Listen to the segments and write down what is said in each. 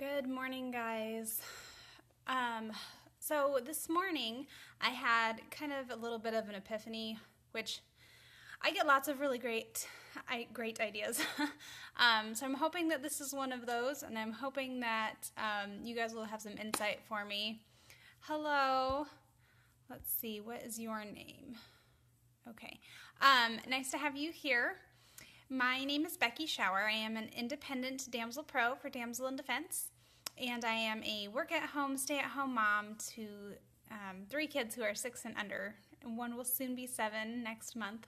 Good morning, guys. So this morning I had kind of a little bit of an epiphany, which I get lots of really great ideas. So I'm hoping that this is one of those, and I'm hoping that you guys will have some insight for me. Hello. Let's see, what is your name? Okay. Nice to have you here. My name is Becky Schauer. I am an independent Damsel Pro for Damsel in Defense, and I am a work-at-home, stay-at-home mom to 3 kids who are 6 and under, and one will soon be 7 next month.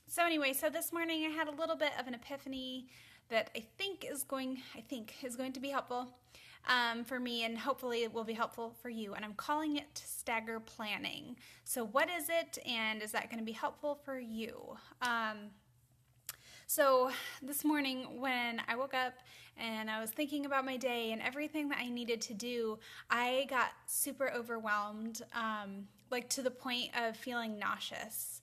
So this morning I had a little bit of an epiphany that I think is going to be helpful for me, and hopefully it will be helpful for you. And I'm calling it Stagger-planning. So what is it, and is that going to be helpful for you? So this morning when I woke up and I was thinking about my day and everything that I needed to do, I got super overwhelmed, like to the point of feeling nauseous.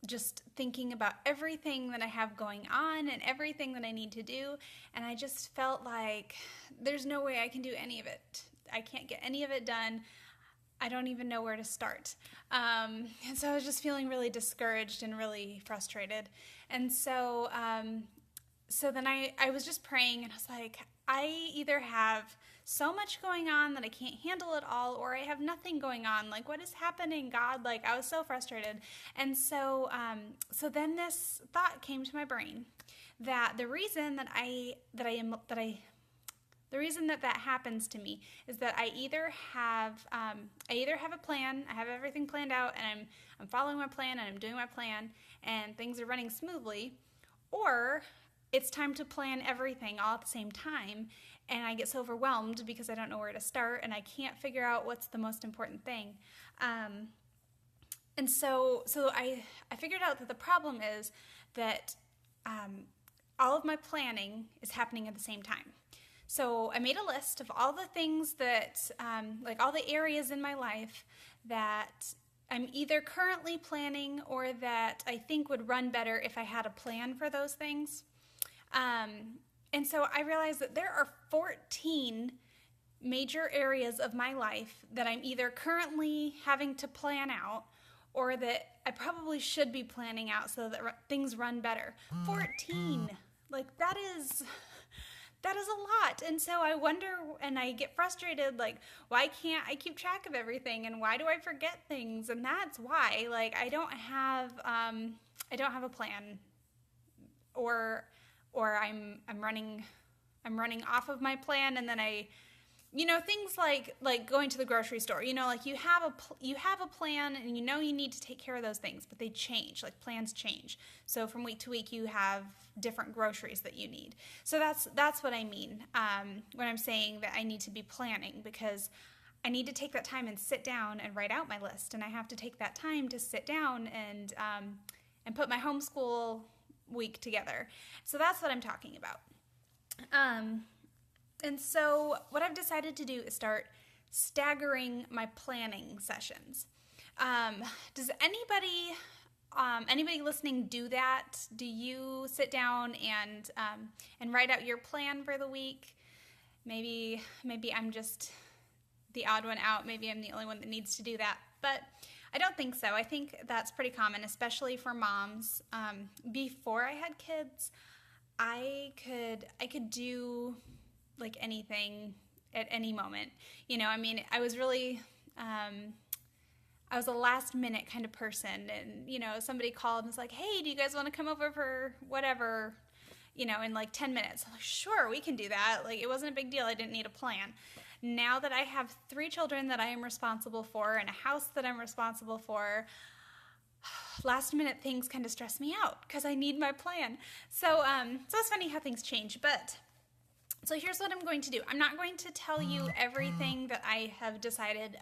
Just thinking about everything that I have going on and everything that I need to do, and I just felt like there's no way I can do any of it. I can't get any of it done. I don't even know where to start. And so I was just feeling really discouraged and really frustrated. And so then I was just praying, and I was like, I either have so much going on that I can't handle it all, or I have nothing going on. Like, what is happening, God? Like, I was so frustrated. And so then this thought came to my brain that the reason that that happens to me is that I either have a plan, I have everything planned out, and I'm following my plan and I'm doing my plan and things are running smoothly, or it's time to plan everything all at the same time, and I get so overwhelmed because I don't know where to start and I can't figure out what's the most important thing. And so I figured out that the problem is that all of my planning is happening at the same time. So I made a list of all the things that, like all the areas in my life that I'm either currently planning or that I think would run better if I had a plan for those things. And so I realized that there are 14 major areas of my life that I'm either currently having to plan out or that I probably should be planning out so that things run better. 14! Like, that is a lot. And so I wonder, and I get frustrated, like, why can't I keep track of everything, and why do I forget things? And that's why, like, I don't have a plan, or I'm running off of my plan, and then things like going to the grocery store, like you have a plan, and you need to take care of those things, but they change, like plans change. So from week to week you have different groceries that you need. So that's what I mean when I'm saying that I need to be planning, because I need to take that time and sit down and write out my list, and I have to take that time to sit down and put my homeschool week together. So that's what I'm talking about. And so what I've decided to do is start staggering my planning sessions. Does anybody listening do that? Do you sit down and write out your plan for the week? Maybe I'm just the odd one out. Maybe I'm the only one that needs to do that. But I don't think so. I think that's pretty common, especially for moms. Before I had kids, I could do like anything at any moment. I was really, I was a last minute kind of person, and, somebody called and was like, hey, do you guys want to come over for whatever, in like 10 minutes? I'm like, sure, we can do that. Like, it wasn't a big deal. I didn't need a plan. Now that I have 3 children that I am responsible for and a house that I'm responsible for, last minute things kind of stress me out because I need my plan. So it's funny how things change. But so here's what I'm going to do. I'm not going to tell you everything that I have decided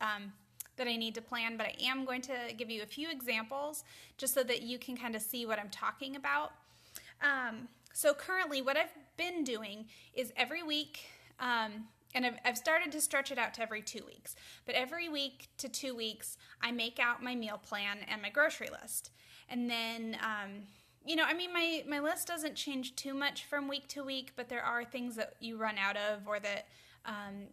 that I need to plan, but I am going to give you a few examples just so that you can kind of see what I'm talking about. So currently what I've been doing is every week, and I've started to stretch it out to every 2 weeks. But every week to 2 weeks, I make out my meal plan and my grocery list. And then I mean, my list doesn't change too much from week to week, but there are things that you run out of, or that,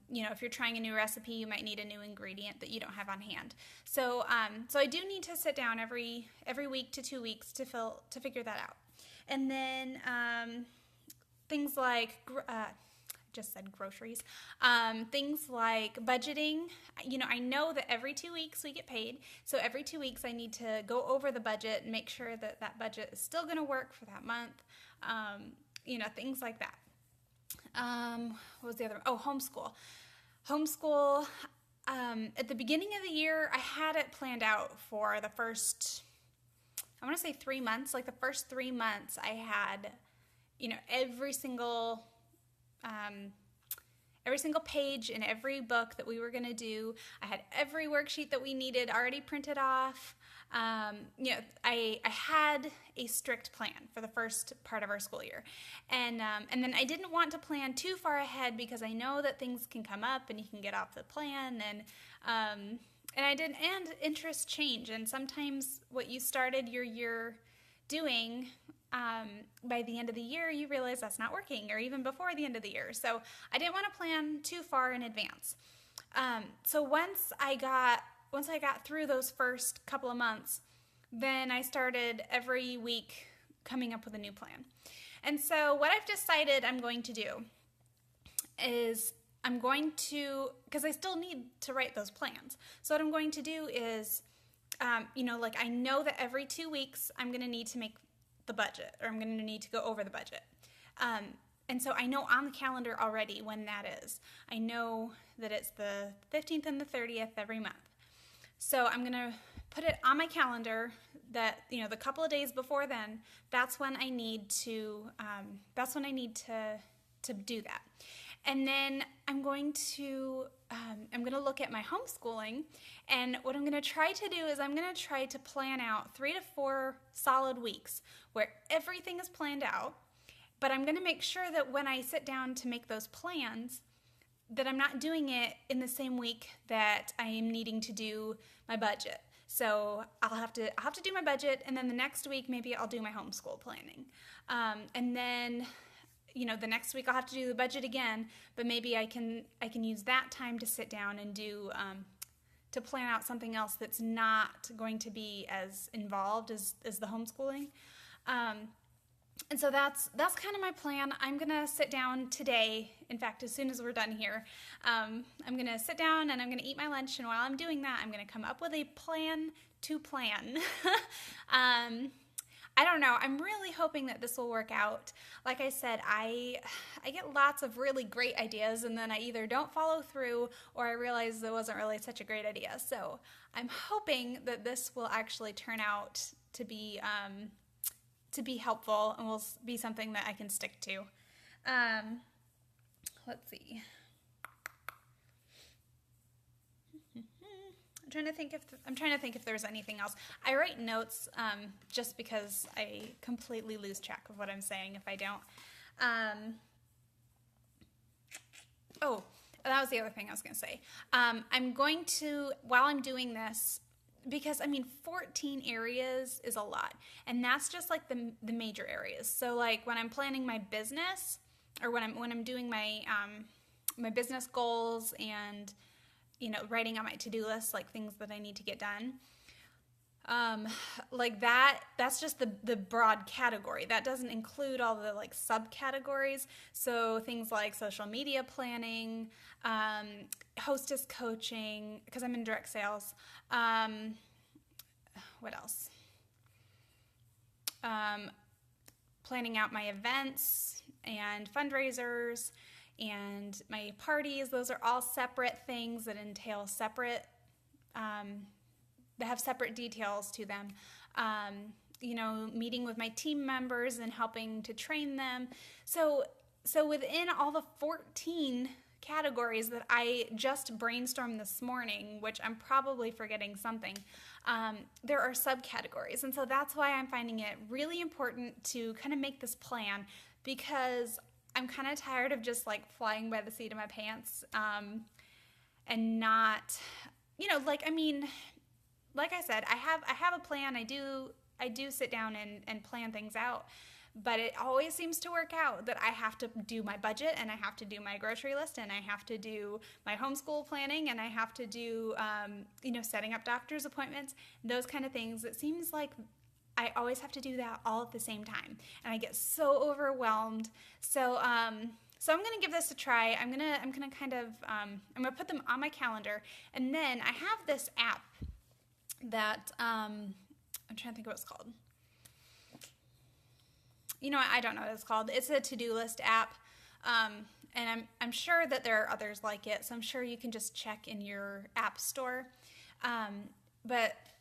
if you're trying a new recipe, you might need a new ingredient that you don't have on hand. So I do need to sit down every week to 2 weeks to figure that out. And then things like just said groceries. Things like budgeting. I know that every 2 weeks we get paid. So every 2 weeks I need to go over the budget and make sure that that budget is still going to work for that month. Things like that. What was the other one? Oh, homeschool. Homeschool. At the beginning of the year, I had it planned out for the first, I want to say 3 months. Like the first 3 months I had, every single page in every book that we were going to do. I had every worksheet that we needed already printed off. I had a strict plan for the first part of our school year. And then I didn't want to plan too far ahead because I know that things can come up and you can get off the plan. And interests change. And sometimes what you started your year doing, by the end of the year, you realize that's not working, or even before the end of the year. So I didn't want to plan too far in advance. So once I got through those first couple of months, then I started every week coming up with a new plan. And so what I've decided I'm going to do is because I still need to write those plans. So what I'm going to do is, I know that every 2 weeks I'm going to need to make the budget, or I'm going to need to go over the budget. And so I know on the calendar already when that is. I know that it's the 15th and the 30th every month. So I'm going to put it on my calendar that, the couple of days before then, that's when I need to do that. And then I'm going to look at my homeschooling, and what I'm going to try to do is I'm going to try to plan out 3 to 4 solid weeks where everything is planned out, but I'm going to make sure that when I sit down to make those plans, that I'm not doing it in the same week that I am needing to do my budget. So I'll have to do my budget, and then the next week maybe I'll do my homeschool planning. And then the next week I'll have to do the budget again, but maybe I can use that time to sit down and do to plan out something else that's not going to be as involved as the homeschooling. And so that's kind of my plan. I'm going to sit down today. In fact, as soon as we're done here, I'm going to sit down and I'm going to eat my lunch. And while I'm doing that, I'm going to come up with a plan to plan. I don't know. I'm really hoping that this will work out. Like I said, I get lots of really great ideas, and then I either don't follow through or I realize it wasn't really such a great idea. So I'm hoping that this will actually turn out to be helpful and will be something that I can stick to. Let's see. I'm trying to think if there's anything else. I write notes just because I completely lose track of what I'm saying if I don't. Oh, that was the other thing I was going to say. I'm going to, while I'm doing this, because 14 areas is a lot, and that's just like the major areas. So like when I'm planning my business, or when I'm doing my my business goals and writing on my to-do list, like things that I need to get done. Like that's just the broad category. That doesn't include all the like subcategories. So things like social media planning, hostess coaching, because I'm in direct sales. What else? Planning out my events and fundraisers and my parties. Those are all separate things that entail separate, that have separate details to them. Meeting with my team members and helping to train them. So within all the 14 categories that I just brainstormed this morning, which I'm probably forgetting something, there are subcategories. And so that's why I'm finding it really important to kind of make this plan, because I'm kind of tired of just like flying by the seat of my pants, and not, like I said, I have a plan. I do I do sit down and plan things out. But it always seems to work out that I have to do my budget, and I have to do my grocery list, and I have to do my homeschool planning, and I have to do, setting up doctor's appointments, those kind of things. It seems like I always have to do that all at the same time, and I get so overwhelmed. So I'm gonna give this a try. I'm gonna put them on my calendar, and then I have this app that I'm trying to think of what it's called. I don't know what it's called. It's a to-do list app, and I'm sure that there are others like it, so I'm sure you can just check in your app store.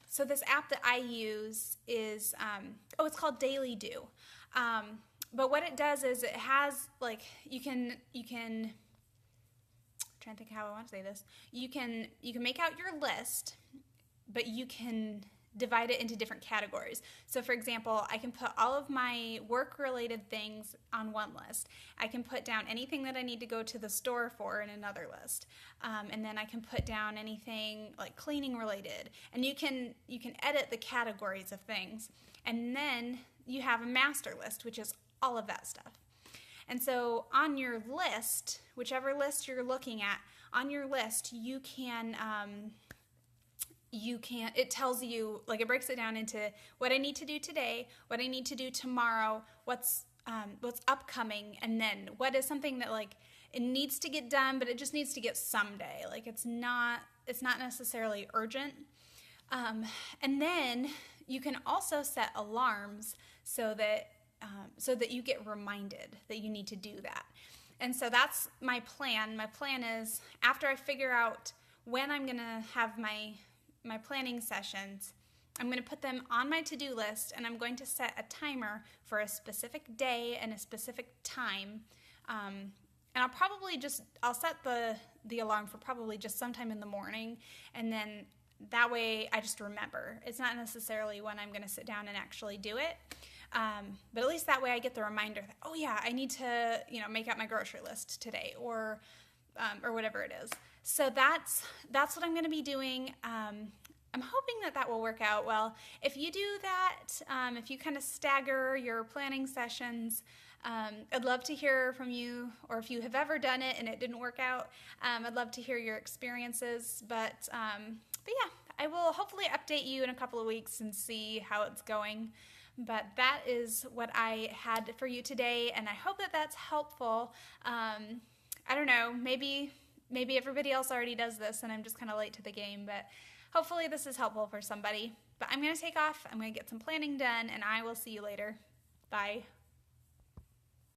So this app that I use is, it's called Daily Do. But what it does is it has, you can, I'm trying to think how I want to say this. You can make out your list, but you can divide it into different categories. So for example, I can put all of my work-related things on one list. I can put down anything that I need to go to the store for in another list. And then I can put down anything like cleaning related. And you can edit the categories of things. And then you have a master list, which is all of that stuff. And so on your list, whichever list you're looking at, on your list it tells you, it breaks it down into what I need to do today, what I need to do tomorrow, what's upcoming, and then what is something that it needs to get done, but it just needs to get someday. It's not necessarily urgent. And then you can also set alarms so that you get reminded that you need to do that. And so that's my plan. My plan is, after I figure out when I'm going to have my planning sessions, I'm going to put them on my to-do list, and I'm going to set a timer for a specific day and a specific time. And I'll set the alarm for probably just sometime in the morning, and then that way I just remember. It's not necessarily when I'm going to sit down and actually do it. But at least that way I get the reminder that, oh yeah, I need to, make out my grocery list today, or whatever it is. So that's what I'm going to be doing. I'm hoping that will work out well. If you do that, if you kind of stagger your planning sessions, I'd love to hear from you, or if you have ever done it and it didn't work out, I'd love to hear your experiences. But yeah, I will hopefully update you in a couple of weeks and see how it's going. But that is what I had for you today, and I hope that that's helpful. I don't know, maybe everybody else already does this and I'm just kind of late to the game, but hopefully this is helpful for somebody. But I'm going to take off, I'm going to get some planning done, and I will see you later. Bye.